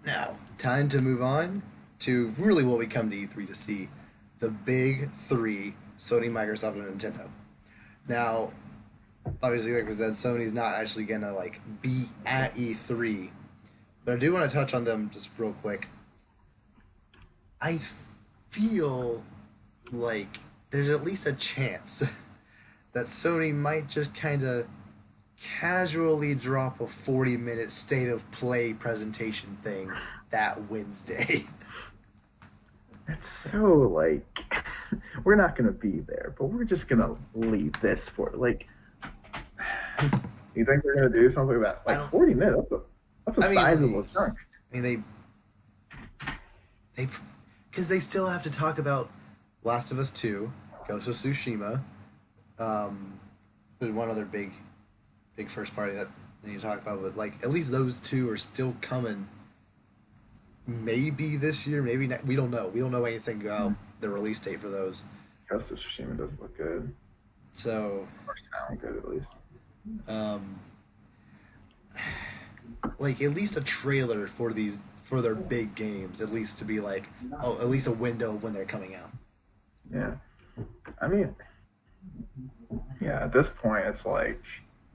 Now, time to move on to really what we come to E3 to see, the big three: Sony, Microsoft, and Nintendo. Now, obviously, like we said, Sony's not actually gonna like be at E3, but I do want to touch on them just real quick. I feel like there's at least a chance that Sony might just kind of casually drop a 40-minute state of play presentation thing that Wednesday. It's so like we're not gonna be there, but we're just gonna leave this for like. You think they're gonna do something about like 40 minutes? That's a sizable chunk. I mean, they, because they still have to talk about Last of Us 2, Ghost of Tsushima, there's one other big first party that they need to talk about, but like at least those two are still coming. Maybe this year, maybe we don't know. We don't know anything about the release date for those. Ghost of Tsushima doesn't look good. So, or sound good at least. Like at least a trailer for their big games, at least to be like, oh, at least a window of when they're coming out. Yeah, I mean, yeah. At this point, it's like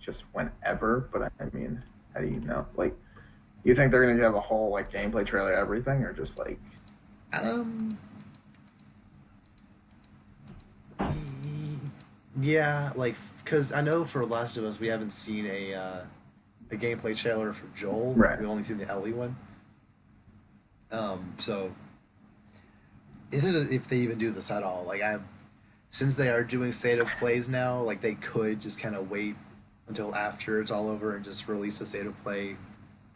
just whenever. But I mean, how do you know? Like, you think they're gonna have a whole like gameplay trailer, everything, or just like? Yeah, like because I know for Last of Us we haven't seen a gameplay trailer for Joel. Right. We've only seen the Ellie one. So this is if they even do this at all. Like since they are doing state of plays now, like they could just kind of wait until after it's all over and just release a state of play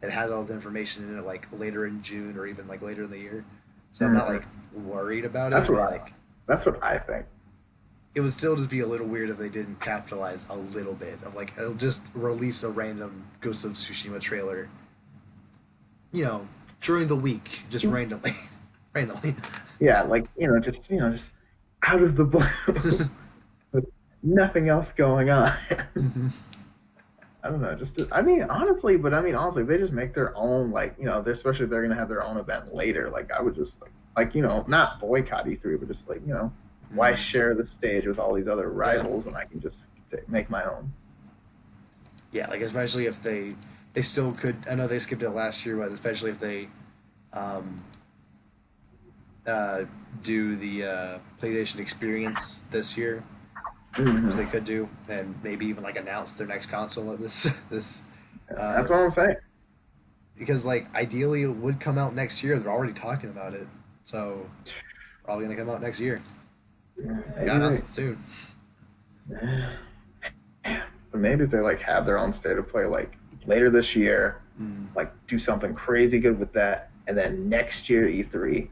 that has all the information in it, like later in June or even like later in the year. So I'm not like worried about That's it. What that's what I think. It would still just be a little weird if they didn't capitalize a little bit of like just release a random Ghost of Tsushima trailer, during the week, just randomly. Yeah, like just out of the blue, with nothing else going on. Mm-hmm. I don't know. Honestly, they just make their own especially if they're gonna have their own event later. Like I would just not boycott E3, but just why share the stage with all these other rivals when I can just make my own? Yeah, like especially if they still could. I know they skipped it last year, but especially if they do the PlayStation Experience this year, which they could do, and maybe even announce their next console at this. That's what I'm saying. Because ideally it would come out next year. They're already talking about it, so probably gonna come out next year. Gotta announce it soon. But maybe if they have their own state of play later this year, do something crazy good with that, and then next year E3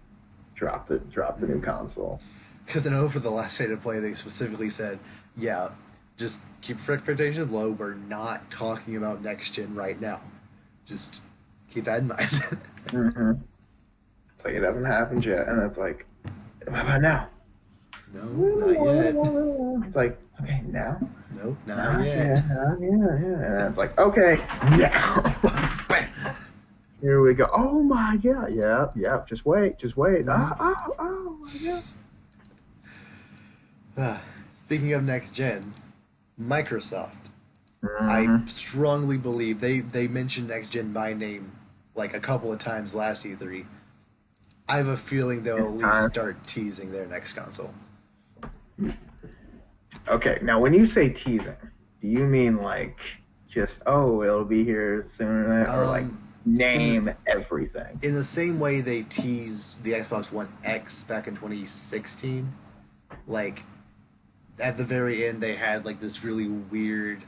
drop the new console. Because I know for the last state of play they specifically said, yeah, just keep expectations low. We're not talking about next gen right now. Just keep that in mind. It's it hasn't happened yet, and it's what about now? No, not yet. It's okay, now? Nope, not yet. Yeah. And it's okay, now. Here we go. Oh my god, yeah. Just wait. Oh my god. Speaking of next gen, Microsoft. I strongly believe they mentioned next gen by name a couple of times last E3. I have a feeling they'll at least start teasing their next console. Okay, now when you say teasing, do you mean it'll be here soon, or name everything? In the same way they teased the Xbox One X back in 2016, at the very end they had this really weird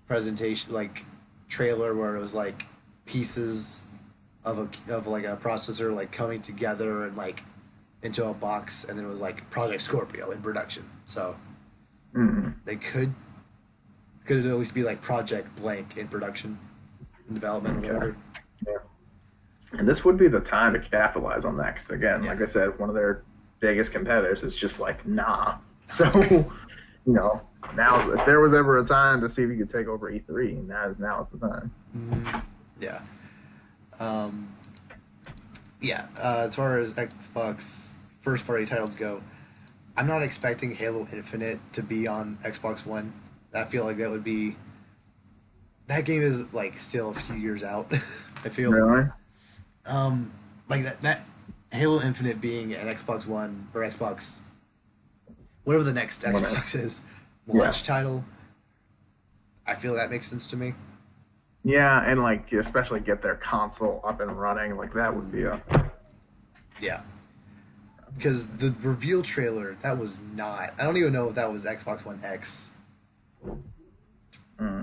presentation, trailer where it was pieces of a processor coming together and into a box, and then it was Project Scorpio in production. So they could at least be Project Blank in production, in development, or whatever. Yeah. And this would be the time to capitalize on that, because again, like I said, one of their biggest competitors is just nah. So now if there was ever a time to see if you could take over E3, now is the time. Yeah. Yeah, as far as Xbox first party titles go, I'm not expecting Halo Infinite to be on Xbox One. I feel like that would be that game is like still a few years out. I feel Really? um like that Halo Infinite being an Xbox One or Xbox whatever the next Whatever. Xbox is Yeah. launch title. I feel that makes sense to me. Yeah, and like especially get their console up and running, like that would be a Yeah, because the reveal trailer that was not. I don't even know if that was Xbox One X.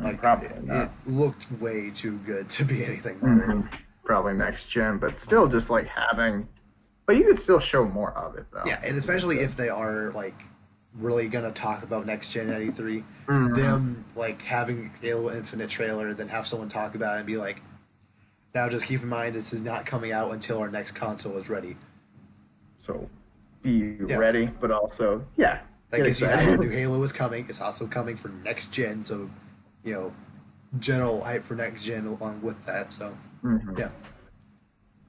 Like probably it not. looked way too good to be anything better. hmm Probably next gen, but still just like having, but you could still show more of it though. Yeah, and especially if they are like really gonna talk about next gen at E3, hmm them like having Halo Infinite trailer, then have someone talk about it and be like, now just keep in mind this is not coming out until our next console is ready. So be Yeah, ready, but also yeah, like get because you have your excited. new Halo is coming, it's also coming for next gen, so you know general hype for next gen along with that. So hmm yeah.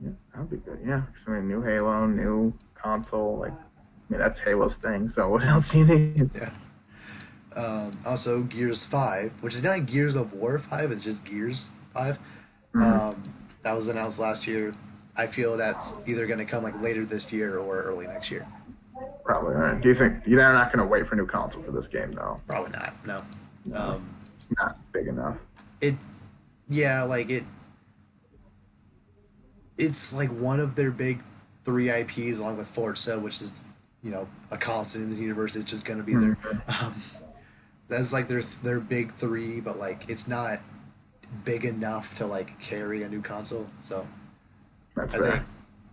Yeah, that'd be good. Yeah, 'cause, I mean, new Halo, new console, like I mean that's Halo's thing. So what else do you need? Yeah. Also, Gears 5, which is not Gears of War 5, it's just Gears 5. hmm Um, that was announced last year. I feel that's either going to come like later this year or early next year. Probably. Right. Do you think they're not going to wait for new console for this game though? Probably not. No. No, Um, it's not big enough. it, yeah, like it's like one of their big three IPs along with Forza, which is, a constant in the universe. It's just going to be there. hmm Um, that's like their big three, but like it's not big enough to like carry a new console. So That's I think fair.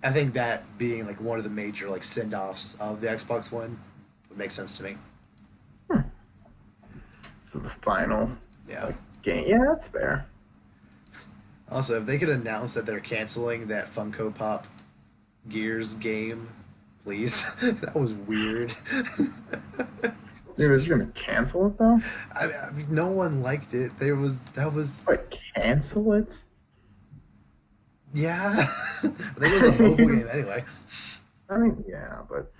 I think that being like one of the major like send offs of the Xbox One would make sense to me. Hmm. So the final Yeah. like game, yeah, that's fair. Also, if they could announce that they're canceling that Funko Pop Gears game, please. That was weird. They're just going to cancel it though. I mean, no one liked it. That was Like cancel it? yeah. I think it was a mobile game anyway. I mean, yeah, but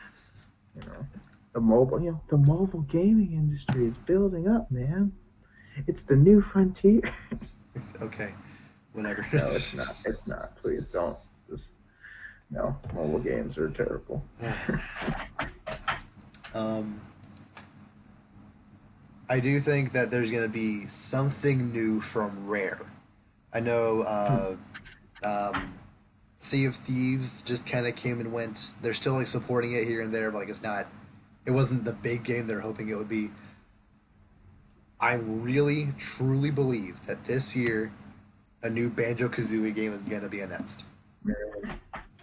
you know, the mobile gaming industry is building up, man. It's the new frontier. Okay, whatever. No, it's not. It's not. Please don't. Just, no, mobile games are terrible. um, I do think that there's going to be something new from Rare. I know um, Sea of Thieves just kind of came and went. They're still like supporting it here and there, but like it's not. It wasn't the big game they're hoping it would be. I really, truly believe that this year a new Banjo Kazooie game is going to be announced,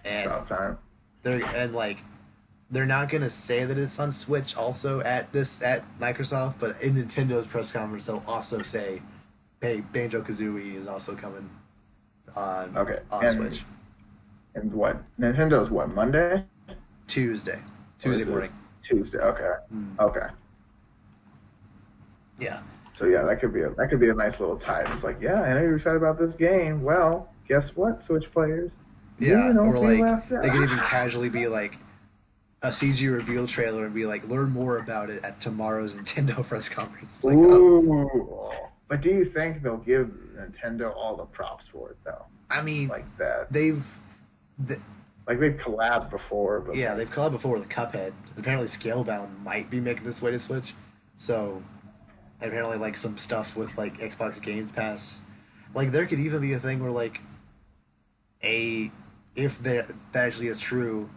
and About time. they're not going to say that it's on Switch also at Microsoft, but in Nintendo's press conference they'll also say, "Hey, Banjo Kazooie is also coming on Okay, Switch and what? Nintendo's what? Monday Tuesday, or is Tuesday it morning." Tuesday? Okay, Mm. okay. Yeah, So yeah, that could be a nice little tie. It's like, yeah, I know you're excited about this game. Well, guess what, Switch players? You yeah, don't or be like left they could even out. casually be like a CG reveal trailer and be like, "Learn more about it at tomorrow's Nintendo press conference." Like, oh, Ooh. But do you think they'll give Nintendo all the props for it though? I mean, Like that. they've, th- Like they've collabed before, but yeah, like they've collabed before with Cuphead. Apparently, Scalebound might be making its way to Switch, so apparently, like some stuff with like Xbox Games Pass. Like, there could even be a thing where like a if that actually is true,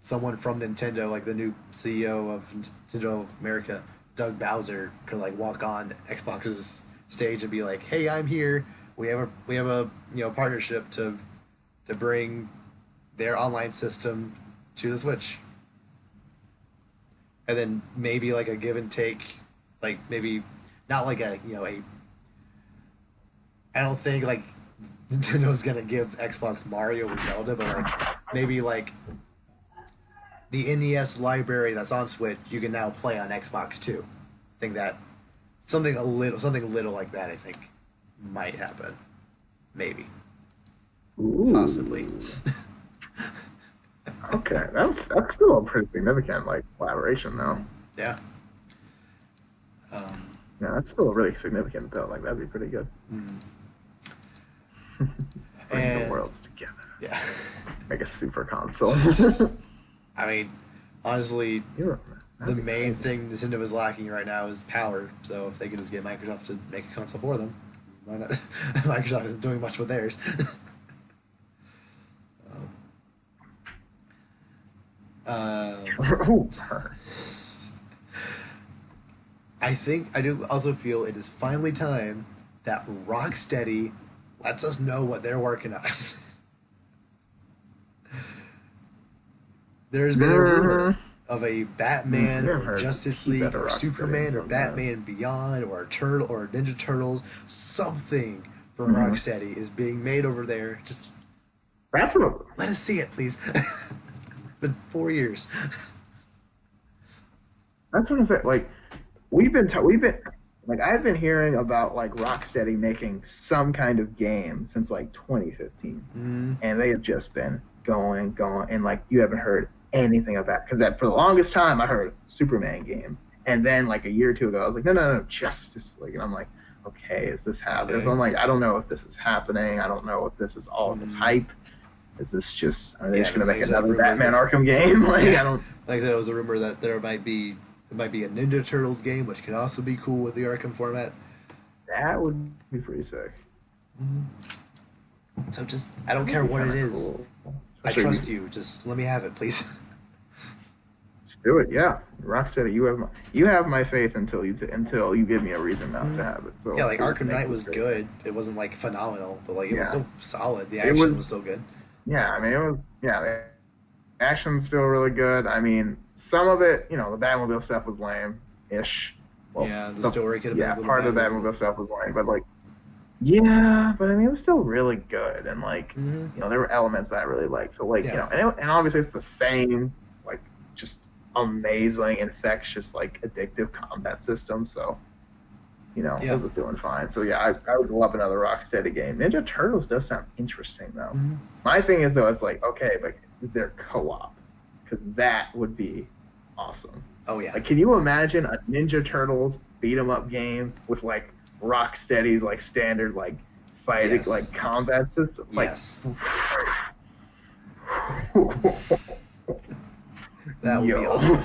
someone from Nintendo, like the new CEO of Nintendo of America, Doug Bowser, could like walk on Xbox's stage and be like, "Hey, I'm here. We have a partnership to bring their online system to the Switch." And then maybe like a give and take, like maybe not like a. I don't think like Nintendo's gonna give Xbox Mario or Zelda, but like maybe like the NES library that's on Switch you can now play on Xbox too. I think that something little like that I think might happen. Maybe. Possibly. ooh. Okay, that's still a pretty significant like collaboration though. Yeah. Um, Yeah, that's still really significant though. Like that'd be pretty good. mm. Bring the And worlds together. yeah, Make a super console. I mean, honestly, Yeah, the that'd be main crazy. thing Nintendo is lacking right now is power. So if they could just get Microsoft to make a console for them, why not? Microsoft isn't doing much with theirs. um, Ooh. I think I do also feel it is finally time that Rocksteady lets us know what they're working on. There's been a rumor Mhm. of a Batman I've or heard Justice keep League better or Rocksteady Superman or on that. Batman Beyond or a Turtle or Ninja Turtles, something from Mhm. Rocksteady is being made over there. Just That's what. let us see it, please. It's been 4 years. That's what I'm saying. Like we've been like I've been hearing about like Rocksteady making some kind of game since like 2015, Mm, and they have just been going, and like you haven't heard anything about because that for the longest time I heard Superman game, and then like a year or two ago I was like no Justice League, and I'm like okay is this happening? So okay. I'm like I don't know if this is happening. I don't know if this is all just Mm, hype. Is this just are they yeah, just gonna like make I said, another rumor Batman that Arkham game? Like I yeah, don't. like I said, it was a rumor that it might be a Ninja Turtles game, which could also be cool with the Arkham format. That would be pretty sick. Mm. So just I don't That would care be what kind it of is. cool. I Especially trust you. Just let me have it, please. just do it. Yeah, Rocksteady, you have my faith until you give me a reason not to have it. Yeah, So like please Arkham make Knight this was great. good. It wasn't like phenomenal, but like it was Yeah, still solid. The it action was. was still good. Yeah, I mean it was. Yeah, the action's still really good. I mean some of it, the Batmobile stuff was lame-ish. Well, Yeah, the story could have been yeah, a little part of the better, but Batmobile stuff was lame, but like yeah, but I mean it was still really good, and like hmm there were elements that I really liked. So like yeah, and obviously it's the same like just amazing, infectious, like addictive combat system. So it yeah. was doing fine. So yeah, I would love another Rocksteady game. Ninja Turtles does sound interesting though. hmm My thing is though, it's like okay, but is there co-op? Because that would be awesome. Oh yeah, Like, can you imagine a Ninja Turtles beat 'em up game with like Rocksteady's like standard like fighting yes, like combat system? Like yes. That would be yo, awesome.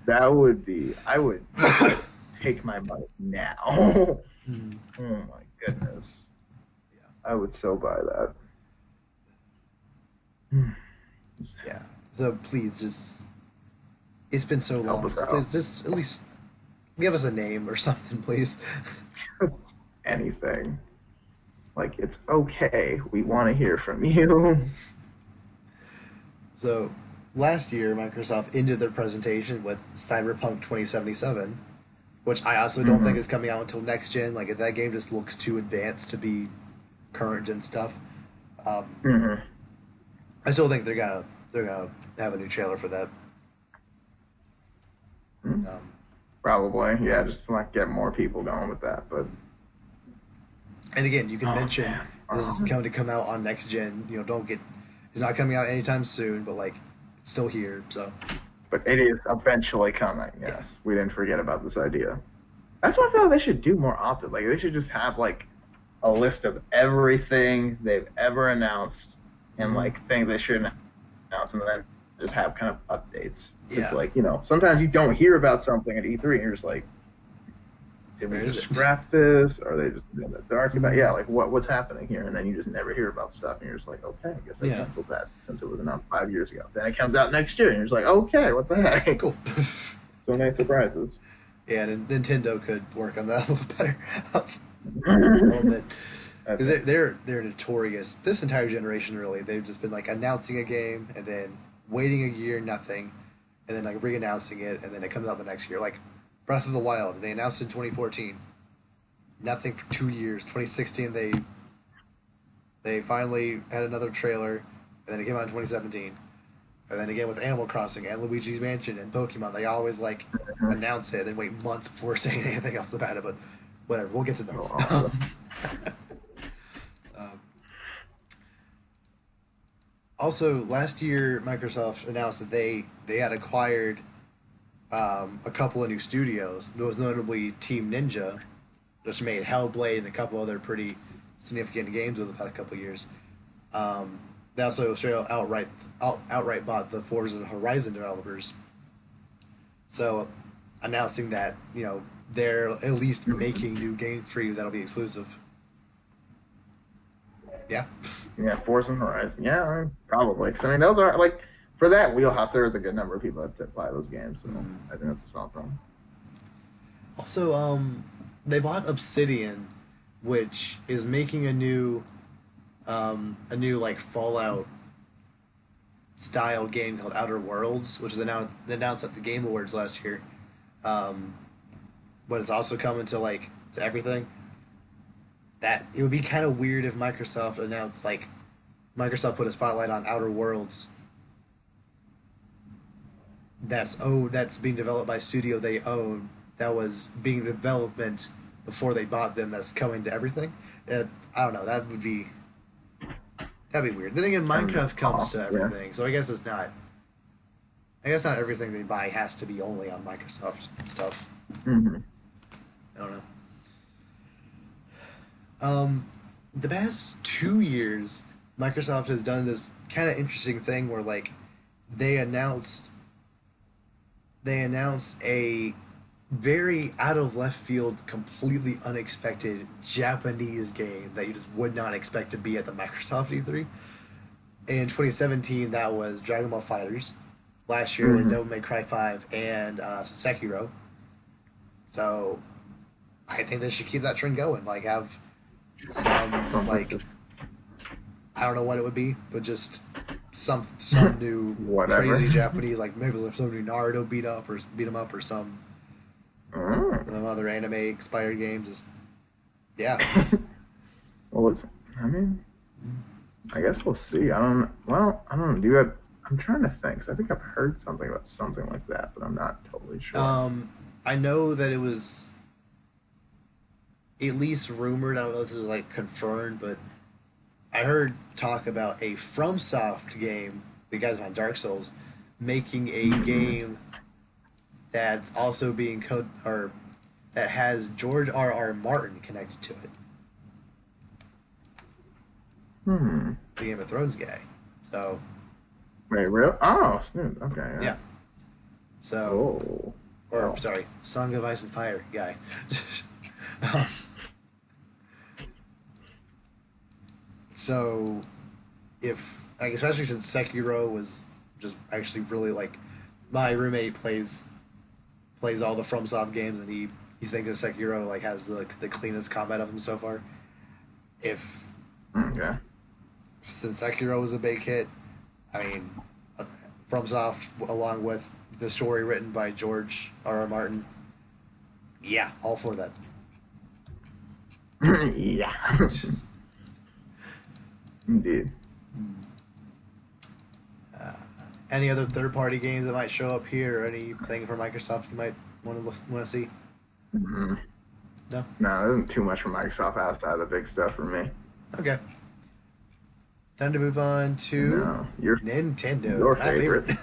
that would be. I would take my money now. Mhm. Oh my goodness, Yeah, I would so buy that. Hmm. yeah. So please, just it's been so Help long. us Just out. please, just at least give us a name or something, please. Anything. Like it's okay. We want to hear from you. So last year, Microsoft ended their presentation with Cyberpunk 2077, which I also don't think Hmm. is coming out until next gen. Like that game just looks too advanced to be current gen stuff. Um, Hmm. I still think they're gonna have a new trailer for that. Um, Probably, yeah, just to like get more people going with that. But and again, you can oh mention man, this is going to come out on next gen. Don't get it's not coming out anytime soon, but like it's still here. So but it is eventually coming. yeah, Yes, we didn't forget about this idea. That's what I feel like they should do more often. Like they should just have like a list of everything they've ever announced and hmm like things they should announce, and then just have kind of updates. Because yeah. like sometimes you don't hear about something at E3, and you're just like, did we Where is just it? scrap this? Are they just in the dark about? Mhm. Yeah, like what's happening here? And then you just never hear about stuff, and you're just like, okay, I guess I Yeah, canceled that since it was announced 5 years ago. Then it comes out next year, and you're just like, okay, what the heck? cool. So many surprises. Yeah, Nintendo could work on that a little better, a little Okay. bit, because they're notorious. This entire generation, really, they've just been like announcing a game and then waiting a year, nothing, and then like re-announcing it, and then it comes out the next year. Like Breath of the Wild, they announced in 2014, nothing for 2 years. 2016, they finally had another trailer, and then it came out in 2017. And then again with Animal Crossing and Luigi's Mansion and Pokemon, they always like announce it and wait months before saying anything else about it. But whatever, we'll get to them. So awesome. um, Also, last year Microsoft announced that they had acquired a couple of new studios. Most notably Team Ninja, which made Hellblade and a couple other pretty significant games over the past couple of years. They also straight out outright bought the Forza Horizon developers. So, announcing that they're at least making new games for you that'll be exclusive. Yeah. Yeah, Forza Horizon. Yeah, probably. 'Cause, I mean, those are like for that wheelhouse. There is a good number of people that play those games, so I think that's a solid problem. Also, they bought Obsidian, which is making a new like Fallout style game called Outer Worlds, which was announced at the Game Awards last year. Um, but it's also coming to everything. That it would be kind of weird if Microsoft announced Microsoft put a spotlight on Outer Worlds. That's being developed by a studio they own that was being in development before they bought them. That's coming to everything. I don't know. That'd be weird. Then again, Minecraft comes to everything, so I guess it's not. I guess not everything they buy has to be only on Microsoft stuff. Mm-hmm. I don't know. The past 2 years, Microsoft has done this kind of interesting thing where they announced a very out of left field, completely unexpected Japanese game that you just would not expect to be at the Microsoft E3. In 2017, that was Dragon Ball Fighters. Last year was Devil May Cry 5 and Sekiro. So, I think they should keep that trend going. Have some I don't know what it would be, but just some new crazy Japanese, maybe some new Naruto beat 'em up or some other anime inspired games. Just Well, I mean, I guess we'll see. I don't know. I'm trying to think. 'Cause I think I've heard something about something like that, but I'm not totally sure. I know that it was at least rumored. I don't know if this is confirmed, but I heard talk about a FromSoft game, the guys behind Dark Souls, making a game that's also being that has George R.R. Martin connected to it. The Game of Thrones guy. So. Wait, real? Oh, Snoop. Okay. Yeah. So. Sorry, Song of Ice and Fire guy. So, especially since Sekiro was just actually really my roommate plays all the FromSoft games, and he thinks that Sekiro has the cleanest combat of them so far. Since Sekiro was a big hit, I mean, FromSoft along with the story written by George R.R. Martin, yeah, all for that. Yeah. Indeed. Any other third-party games that might show up here, or anything from Microsoft you might want to see? Mm-hmm. No? No, there isn't too much from Microsoft outside of the big stuff for me. Okay. Time to move on to Nintendo. Your favorite.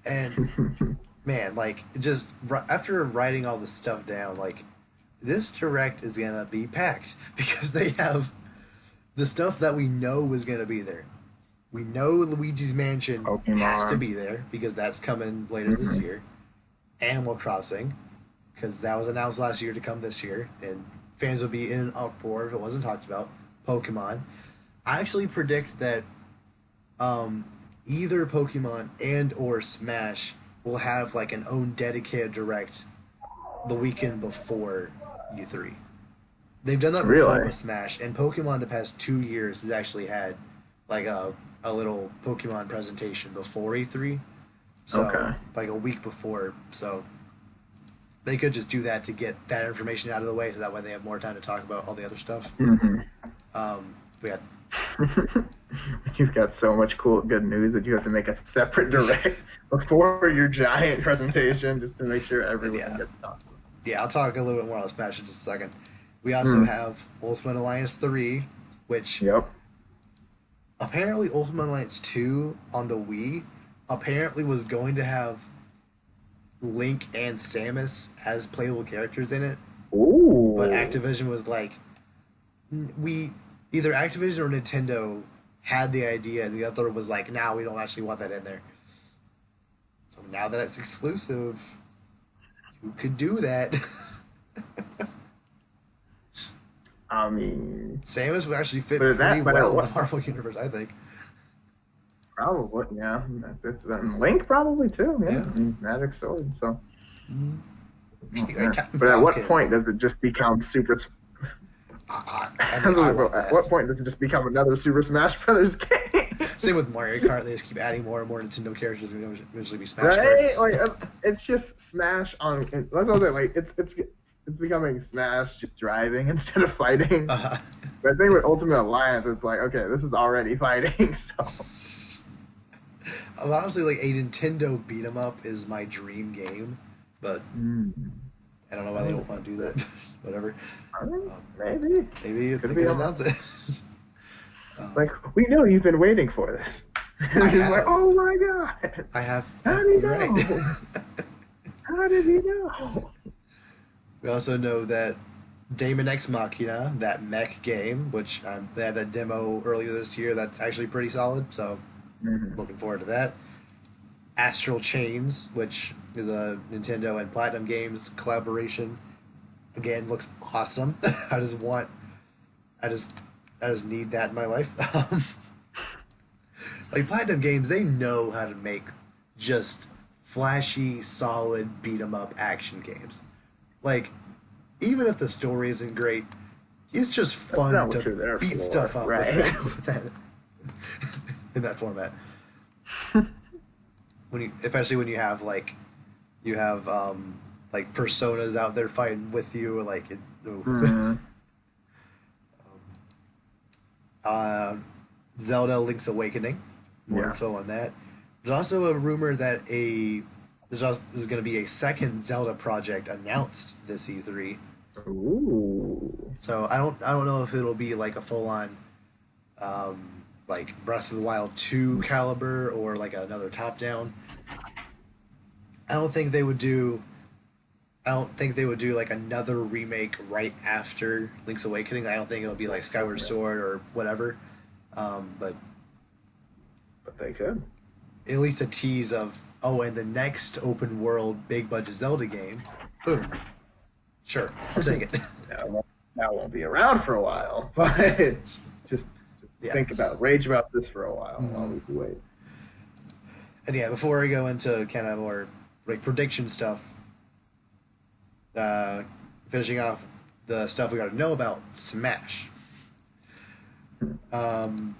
And, man, just after writing all this stuff down, this Direct is going to be packed because they have the stuff that we know is going to be there. We know Luigi's Mansion has to be there because that's coming later this year. Animal Crossing, because that was announced last year to come this year, and fans will be in an uproar if it wasn't talked about. Pokemon. I actually predict that either Pokemon and or Smash will have an own dedicated Direct the weekend before E3. They've done that before with Smash, and Pokemon the past 2 years has actually had a little Pokemon presentation before E3. So a week before. So they could just do that to get that information out of the way, so that way they have more time to talk about all the other stuff. You've got so much good news that you have to make a separate Direct before your giant presentation just to make sure everyone gets to talk. Yeah, I'll talk a little bit more on Smash in just a second. We also have Ultimate Alliance 3, which apparently Ultimate Alliance 2 on the Wii apparently was going to have Link and Samus as playable characters in it, but Ooh. Activision was like, we either Activision or Nintendo had the idea, and the other was like, "Nah, we don't actually want that in there." So now that it's exclusive, you could do that. I mean, Samus would actually fit but pretty that, but at well in the what? Marvel universe, I think. Probably, yeah. And Link probably too. Yeah, Yeah. I mean, Magic Sword. So, Mm. oh, Like man. Captain But at what Falcon. point does it just become Super? I mean, I want At that. what point does it just become another Super Smash Brothers game? Same with Mario Kart. They just keep adding more and more Nintendo characters, and eventually be Smash Kart. Right? Like it's just Smash on. That's what I'm saying. Like it's becoming Smash just driving instead of fighting. Uh, But I think with Ultimate Alliance, it's like okay, this is already fighting. So honestly, like a Nintendo beat 'em up is my dream game, but I don't know why they don't want to do that. Whatever. Um, maybe maybe could they be can a announce it. like we know you've been waiting for this. I It's like have. oh my god, I have. how did he You're right. know? How did he know? We also know that Damon X Machina, that mech game, which they had that demo earlier this year, that's actually pretty solid. So Mhm. looking forward to that. Astral Chains, which is a Nintendo and Platinum Games collaboration, again looks awesome. I just want, I just, I just need that in my life. Like Platinum Games, they know how to make just flashy, solid beat 'em up action games. Like even if the story isn't great, it's just That's fun not what to you're there beat for, stuff up with right? that, with that in that format. When you, especially when you have you have like personas out there fighting with you, like it, oof. Mhm. uh, Zelda Link's Awakening. More Yeah. info on that. There's also a rumor that there's going to be a second Zelda project announced this E3. Ooh. So I don't know if it'll be like a full on like Breath of the Wild 2 caliber or like another top down. I don't think they would do I don't think they would do like another remake right after Link's Awakening. I don't think it'll be like Skyward Yeah. Sword or whatever. But But they could. at least a tease of and the next open world big budget Zelda game. Boom. Sure, I'll take it. That won't be around for a while, but just Yeah. think about rage about this for a while while Mhm. we wait. And yeah, before I go into kind of more like prediction stuff, uh, finishing off the stuff we got to know about Smash. Um,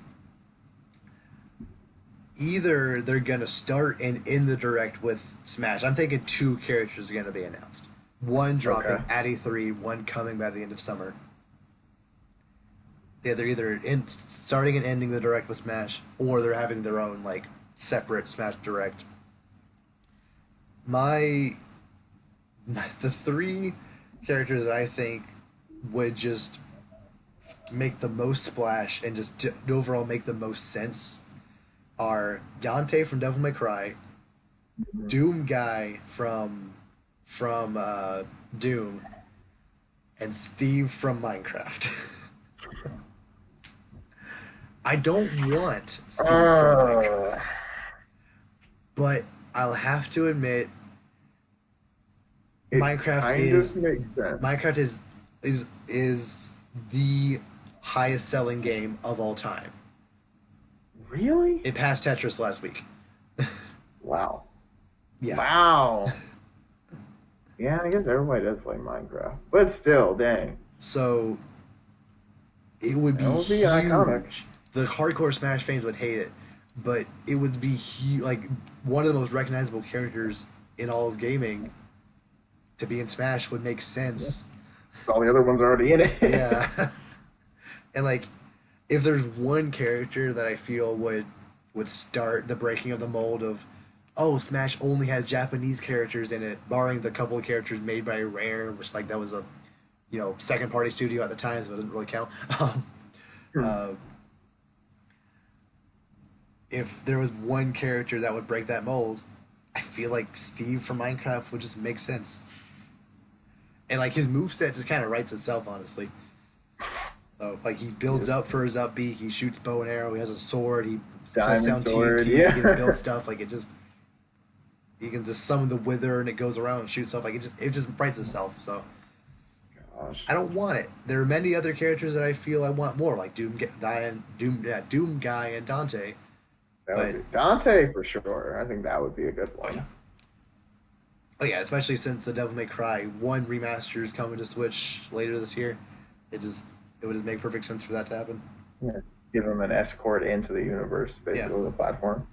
either they're gonna start and end the direct with Smash. I'm thinking two characters are gonna be announced. One dropping Okay. at E3, one coming by the end of summer. Yeah, they're either starting and ending the direct with Smash, or they're having their own like separate Smash direct. My the three characters that I think would just make the most splash and just overall make the most sense are Dante from Devil May Cry, Doom Guy from Doom, and Steve from Minecraft. I don't want Steve from Minecraft, but I'll have to admit It Minecraft kind is of makes sense. Minecraft is the highest selling game of all time. Really? It passed Tetris last week. Wow. Yeah. Wow. Yeah, I guess everybody does play Minecraft, but still, dang. So it would be That would be huge. iconic. The hardcore Smash fans would hate it, but it would be like one of the most recognizable characters in all of gaming. To be in Smash would make sense. All the other ones are already in it. Yeah. And like if there's one character that I feel would start the breaking of the mold of Smash only has Japanese characters in it, barring the couple of characters made by Rare, which like that was a second party studio at the time, so it doesn't really count. Hmm. Uh, if there was one character that would break that mold, I feel like Steve from Minecraft would just make sense. And like his moveset just kind of writes itself, honestly. So like he builds up for his up B, he shoots bow and arrow, he has a sword, he throws down Diamond sword, TNT, yeah. he can build stuff. Like it just, you can just summon the wither and it goes around and shoots stuff. Like it just writes itself. So Gosh. I don't want it. There are many other characters that I feel I want more, like Doom Guy and Dante. That But would be Dante for sure. I think that would be a good one. yeah. Oh yeah, especially since the Devil May Cry 1 remaster is coming to Switch later this year. It would just make perfect sense for that to happen. Yeah. Give him an escort into the universe, basically, Yeah. the platform.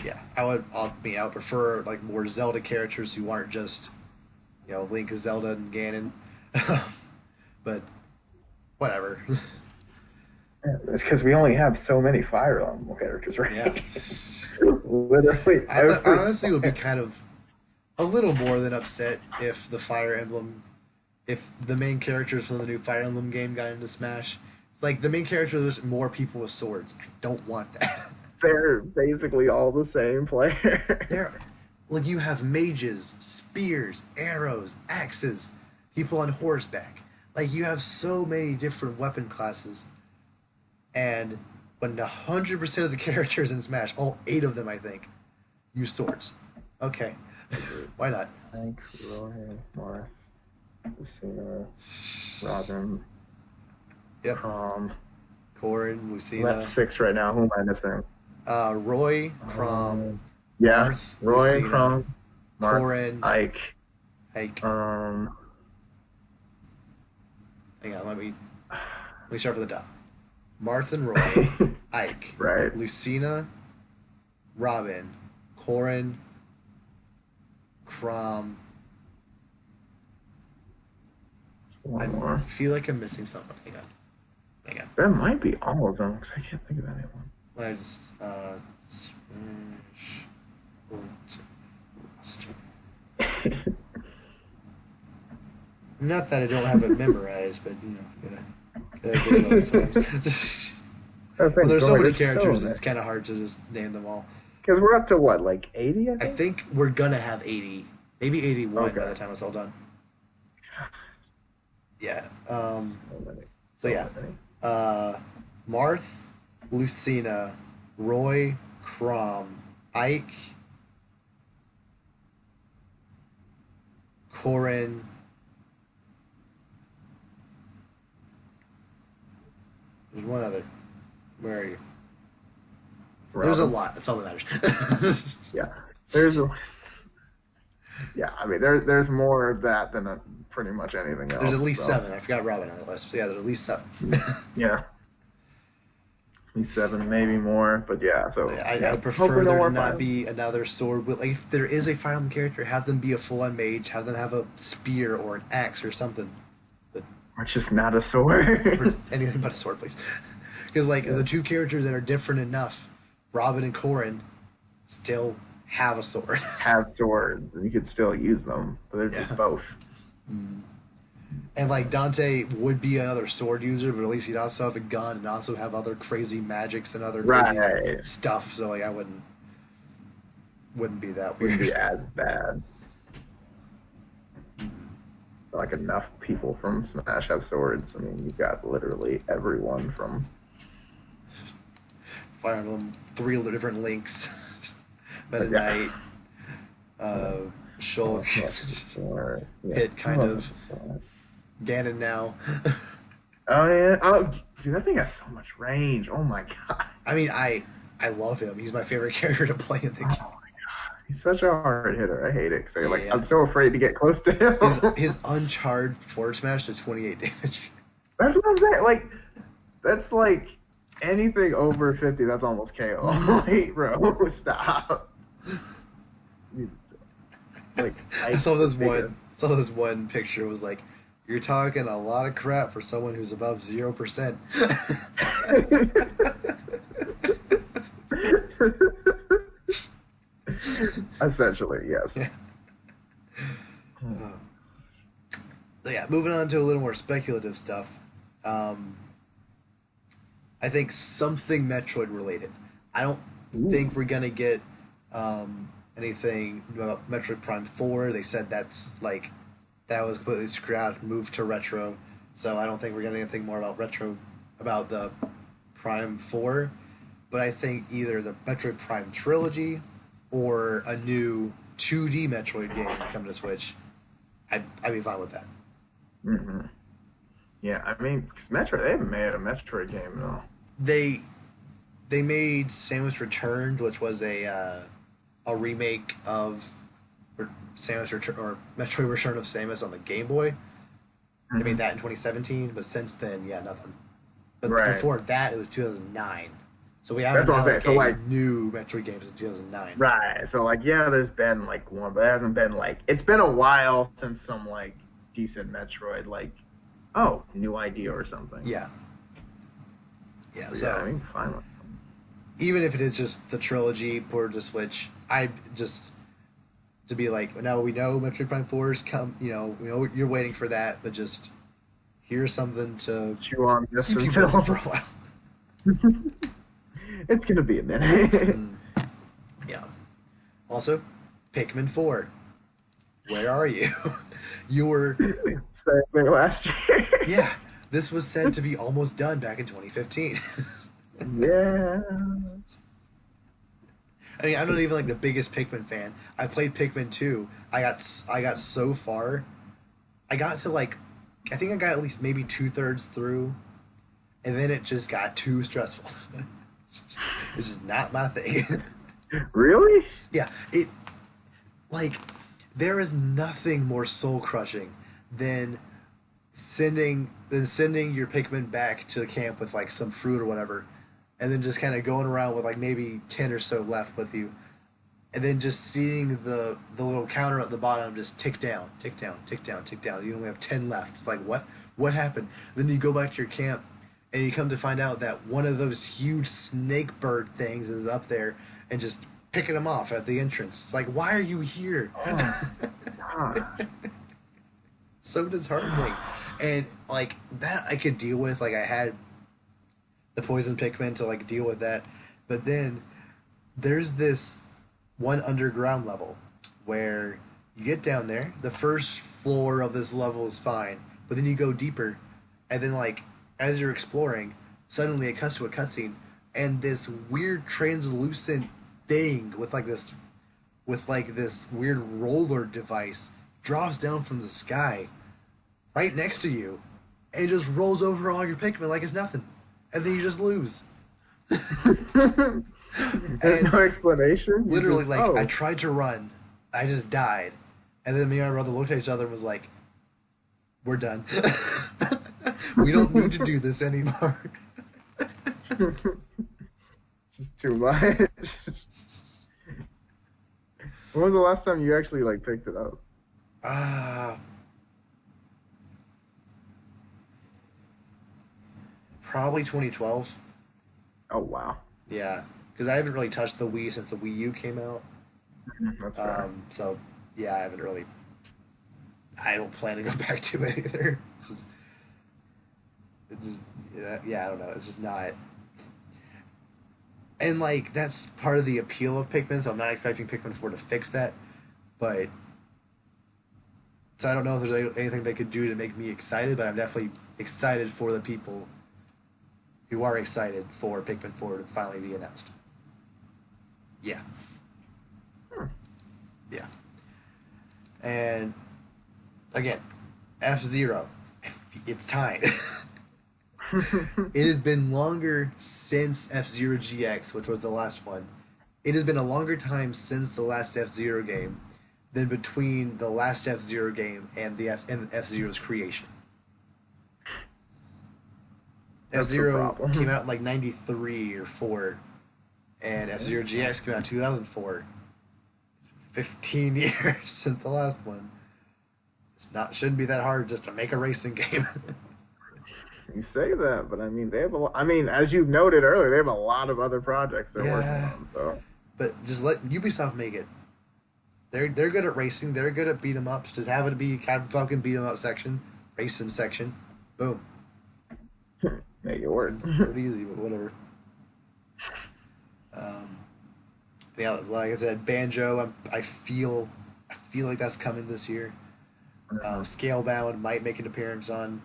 Yeah, I would prefer like more Zelda characters who aren't just, Link, Zelda, and Ganon. But whatever. Yeah, it's because we only have so many Fire Emblem characters, right? Yeah. Literally. I honestly would be kind of a little more than upset if if the main characters from the new Fire Emblem game got into Smash. It's like the main character, there's more people with swords. I don't want that. They're basically all the same player. Like you have mages, spears, arrows, axes, people on horseback. Like you have so many different weapon classes. And when 100% of the characters in Smash, all 8 of them, I think, use swords. Okay. Why not? Hank, Roy, Marth, Lucina, Robin. Yep. Corrin, Lucina. That's 6 right now. Who am I missing? Roy, Crom, Yeah. Marth, Roy, Lucina, Crom, Marth, Corrin, Ike. Ike. Um, Hang on, let me start from the top. Marth and Roy, Ike, right. Lucina, Robin, Corrin, Crom. One more. I feel like I'm missing someone. Hang on. That might be all of them, because I can't think of anyone. I just Smash Ultimate. Not that I don't have it memorized, but gotta visualize sometimes. Well, there's so many characters, it's kind of hard to just name them all. Because we're up to what, like 80? I think we're gonna have 80, maybe 81 by the time it's all done. Yeah. So yeah. Marth, Lucina, Roy, Crom, Ike, Corrin. There's one other. Where are you? Robin. There's a lot. That's all that matters. Yeah. There's a... Yeah, I mean, there's more of that than pretty much anything else. There's at least 7. I forgot Robin on the list. So yeah, there's at least 7. Yeah. At least 7, maybe more. But yeah, so... I prefer there to not be another sword. Like, if there is a Fire Emblem character, have them be a full-on mage. Have them have a spear or an axe or something. Or just not a sword. Or anything but a sword, please. Because, the 2 characters that are different enough, Robin and Corrin, still have a sword. Have swords, and you could still use them, but they're just both. And, Dante would be another sword user, but at least he'd also have a gun and also have other crazy magics and other crazy stuff. So, I wouldn't be that weird. Wouldn't be as bad. Like, enough people from Smash have swords. I mean, you've got literally everyone from... Fire Emblem, 3 different links. Meta Knight, Shulk, Pit, kind of. Ganon now. Oh, yeah. Oh, dude, that thing has so much range. Oh, my God. I mean, I love him. He's my favorite character to play in the game. Oh, my God. He's such a hard hitter. I hate it. Cause I'm so afraid to get close to him. His uncharged forward smash to 28 damage. That's what I'm saying. That's anything over 50, that's almost KO. Wait, bro, stop. I saw this one picture. It was like, you're talking a lot of crap for someone who's above 0%. Essentially, yes. Yeah. Moving on to a little more speculative stuff. I think something Metroid related. I don't think we're gonna get anything about Metroid Prime 4. They said that's like that was completely scrapped, moved to retro. So I don't think we're getting anything more about retro about the Prime 4. But I think either the Metroid Prime trilogy or a new 2D Metroid game coming to Switch, I'd be fine with that. Hmm. Yeah, I mean, 'cause Metroid, they haven't made a Metroid game though. They they made Samus Returned, which was a remake of Samus Return or Metroid Return of Samus on the Game Boy. They made Hmm. that in 2017, but since then, yeah, nothing. But Right. before that, it was 2009. So we haven't That's what had I'm saying. like So a like, new Metroid game since 2009. right. So like, yeah, there's been like one, but it hasn't been like it's been a while since some like decent Metroid like, oh, new idea or something. Yeah, yeah. But yeah, I So mean, fine. even if it is just the trilogy ported to Switch, I just to be like, no, we know Metroid Prime 4 is come. We know you're waiting for that, but just here's something to Chew on this keep you busy for a until while. it's gonna be a minute. Mm, yeah. Also, Pikmin 4. Where are you? You were, Same thing last year. yeah, this was said to be almost done back in 2015. Yeah. I mean, I'm not even like the biggest Pikmin fan. I played Pikmin 2. I got so far. I got to like, I think I got at least maybe 2/3 through, and then it just got too stressful. It's just not my thing. Really? Yeah, it like there is nothing more soul crushing than sending your Pikmin back to the camp with like some fruit or whatever, and then just kind of going around with like maybe 10 or so left with you, and then just seeing the little counter at the bottom just tick down, tick down, tick down, tick down. You only have 10 left. It's like what happened? Then you go back to your camp, and you come to find out that one of those huge snake bird things is up there and just picking them off at the entrance. It's like, why are you here? Oh, God. So disheartening. And like that I could deal with. Like I had the poison Pikmin to like deal with that. But then there's this one underground level where you get down there, the first floor of this level is fine, but then you go deeper, and then like as you're exploring, suddenly it cuts to a cutscene, and this weird translucent thing with like this weird roller device drops down from the sky right next to you and just rolls over all your Pikmin like it's nothing. And then you just lose. There's And no explanation. You literally, just, like, oh. I tried to run, I just died. And then me and my brother looked at each other and was like, we're done. We don't need to do this anymore. It's just too much. When was the last time you actually like picked it up? Ah, probably 2012. Oh wow. Yeah, because I haven't really touched the Wii since the Wii U came out. That's fair. So yeah, I haven't really. I don't plan to go back to it either. It just, yeah, I don't know. It's just not. And like that's part of the appeal of Pikmin. So I'm not expecting Pikmin 4 to fix that, but so I don't know if there's anything they could do to make me excited. But I'm definitely excited for the people who are excited for Pikmin 4 to finally be announced. Yeah. Hmm. Yeah. And again, F-Zero. It's time. It has been longer since F-Zero GX, which was the last one. It has been a longer time since the last F-Zero game than between the last F-Zero game and and F-Zero's creation. That's the F-Zero problem. came out in like 93 or 4, and F-Zero GX came out in 2004. 15 years since the last one. Shouldn't be that hard just to make a racing game. You say that, but I mean they have a lot. I mean, as you noted earlier, they have a lot of other projects they're working Yeah. on. So But just let Ubisoft make it. They're good at racing. They're good at beat 'em ups. Just have it be kind of fucking beat 'em up section, racing section. Boom. make it work. Pretty easy, but whatever. Yeah, like I said, Banjo. I feel like that's coming this year. Scalebound might make an appearance on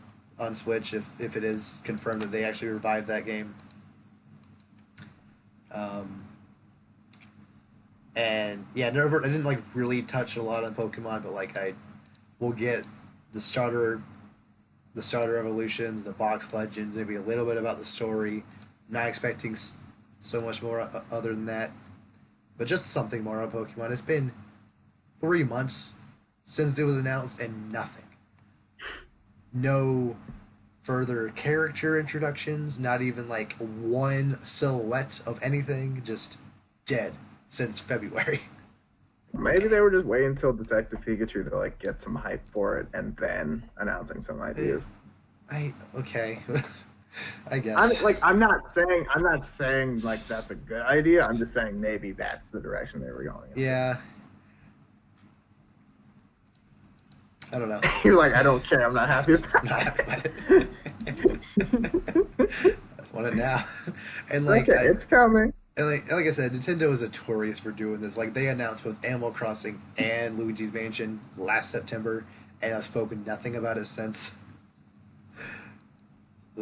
Switch if it is confirmed that they actually revive that game. Um, and yeah, I didn't like really touch a lot on Pokemon, but like I will get the starter evolutions, the box legends, maybe a little bit about the story. Not expecting so much more other than that, but just something more on Pokemon. It's been 3 months since it was announced, and nothing. No further character introductions. Not even like one silhouette of anything. Just dead since February. Maybe they were just waiting until Detective Pikachu to like get some hype for it and then announcing some ideas. Okay. I guess. I'm not saying like that's a good idea. I'm just saying maybe that's the direction they were going in. Yeah. I don't know. You're like, I don't care. I'm not happy with that. I'm not happy with it. I just want it now. And like, okay, it's coming. And like I said, Nintendo is notorious for doing this. Like they announced both Animal Crossing and Luigi's Mansion last September, and have spoken nothing about it since.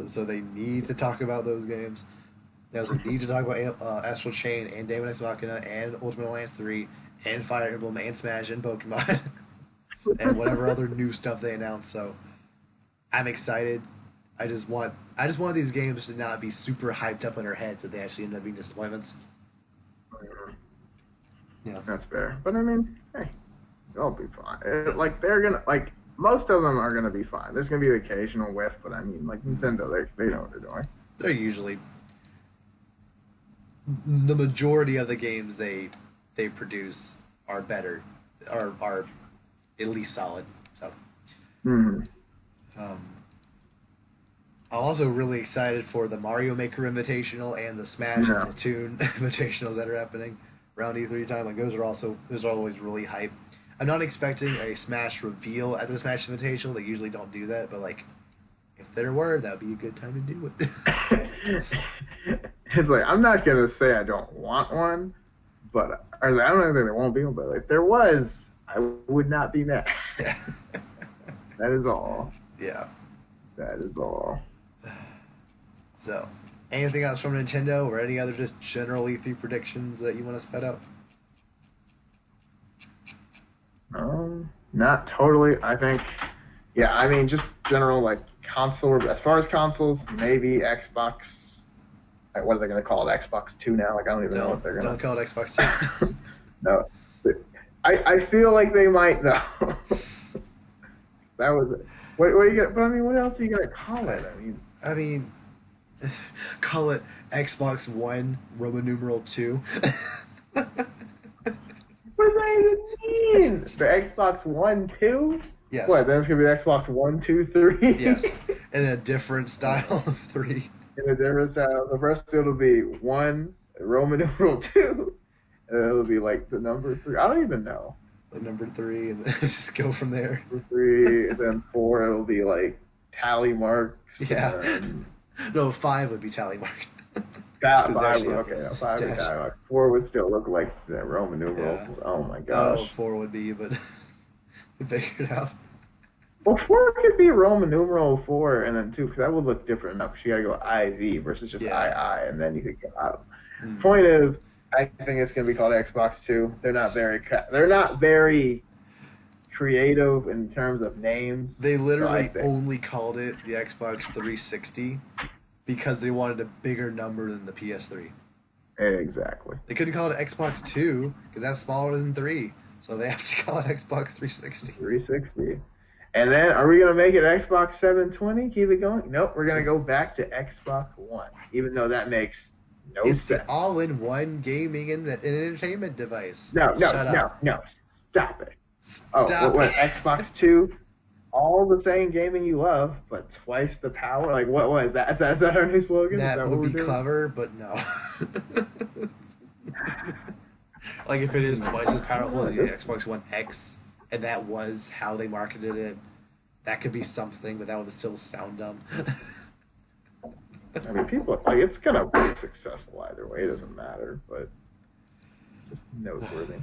So they need to talk about those games. They also need to talk about Astral Chain and Daemon X Machina and Ultimate Alliance 3 and Fire Emblem and Smash and Pokemon and whatever other new stuff they announce. So I'm excited. I just want these games to not be super hyped up in our heads that they actually end up being disappointments. Yeah, that's fair. But I mean, hey, they'll be fine. Like they're gonna like. Most of them are going to be fine. There's going to be an occasional whiff, but I mean, like Nintendo, they know what they're doing. They're usually the majority of the games they produce are better, are at least solid. So, I'm also really excited for the Mario Maker Invitational and the Smash and Platoon Invitationals that are happening around E3 time. Like those are always really hype. I'm not expecting a Smash reveal at the Smash Invitational. They usually don't do that, but like, if there were, that would be a good time to do it. It's like, I'm not gonna say I don't want one, but I don't think there won't be one. But if there was, I would not be mad. Yeah. That is all. Yeah. That is all. So, anything else from Nintendo or any other just general E3 predictions that you want to sped up? Not totally. I think, yeah, I mean, just general, like, console, as far as consoles, maybe Xbox, like, what are they going to call it, Xbox 2 now? Like, I don't even know what they're going to... Don't call it Xbox 2. No. I feel like they might, though. That was it. What are you gonna, but I mean, what else are you going to call it? I mean, call it Xbox One, Roman numeral 2. What does that even mean? The Xbox One, 2? Yes. What, then it's going to be Xbox 1, 2, 3? Yes. In a different style of 3. In a different style. The first it'll be 1, Roman numeral 2, and it'll be like the number 3. I don't even know. The number 3, and then just go from there. 3, and then 4, it'll be like tally marks. Yeah. No, 5 would be tally marks. 5, okay, no, 5 would tally marks. 4 would still look like the Roman numerals. Yeah. Oh my gosh. I don't know what 4 would be, but figure it out. Well, 4 could be Roman numeral 4, and then 2, because that would look different enough. You got to go IV versus just II, and then you could go out. Point is, I think it's going to be called Xbox 2. They're not very creative in terms of names. They literally only called it the Xbox 360 because they wanted a bigger number than the PS3. Exactly. They couldn't call it Xbox 2 because that's smaller than 3. So they have to call it Xbox 360. 360. And then, are we going to make it Xbox 720? Keep it going? Nope, we're going to go back to Xbox One, even though that makes no sense. It's the all-in-one gaming and entertainment device. No, stop it. What, Xbox 2, all the same gaming you love, but twice the power? Like, what is that? Is that our new slogan? That would be clever, but no. Like, if it is twice as powerful as the Xbox One X, and that was how they marketed it, that could be something, but that would still sound dumb. I mean, people, like, it's going to be successful either way. It doesn't matter, but just noteworthy.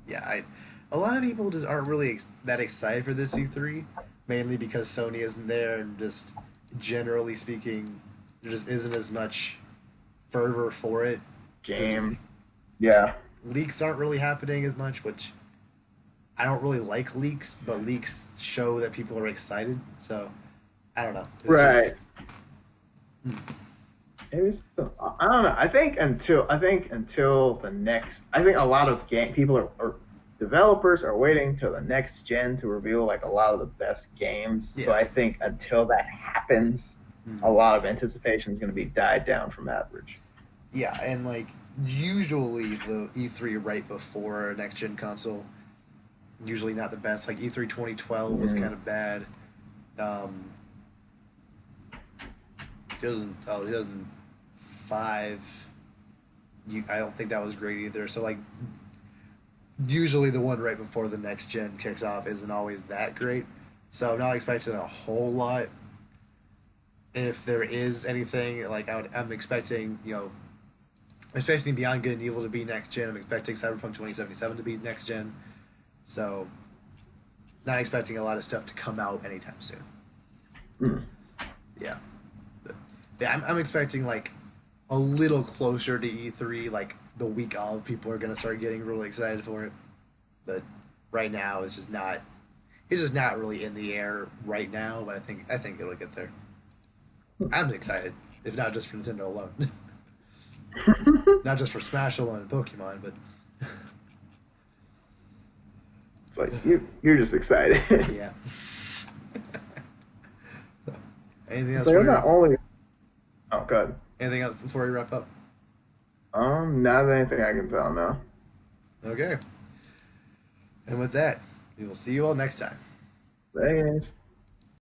Yeah, a lot of people just aren't really that excited for this E3, mainly because Sony isn't there, and just generally speaking, there just isn't as much fervor for it. Game. Yeah. Leaks aren't really happening as much, which I don't really like leaks, but leaks show that people are excited. So I don't know. It's Right. Just, It was, I don't know. I think until the next, I think a lot of people or developers are waiting till the next gen to reveal like a lot of the best games. yeah. So I think until that happens, a lot of anticipation is going to be died down from average. Yeah, and like usually the E3 right before next gen console, usually not the best. Like E3 2012 was kind of bad. 2005, I don't think that was great either. So like usually the one right before the next gen kicks off isn't always that great. So I'm not expecting a whole lot. If there is anything, like I'm expecting, I'm expecting Beyond Good and Evil to be next gen. I'm expecting Cyberpunk 2077 to be next gen. So not expecting a lot of stuff to come out anytime soon. Yeah. But, yeah, I'm expecting like a little closer to E3, like the week of, people are gonna start getting really excited for it. But right now it's just not really in the air right now, but I think it'll get there. I'm excited, if not just for Nintendo alone. Not just for Smash alone and Pokemon, but it's like you're just excited. Yeah. Anything else? So you're not only. Oh, good. Anything else before we wrap up? Not anything I can tell now. Okay. And with that, we will see you all next time. Thanks.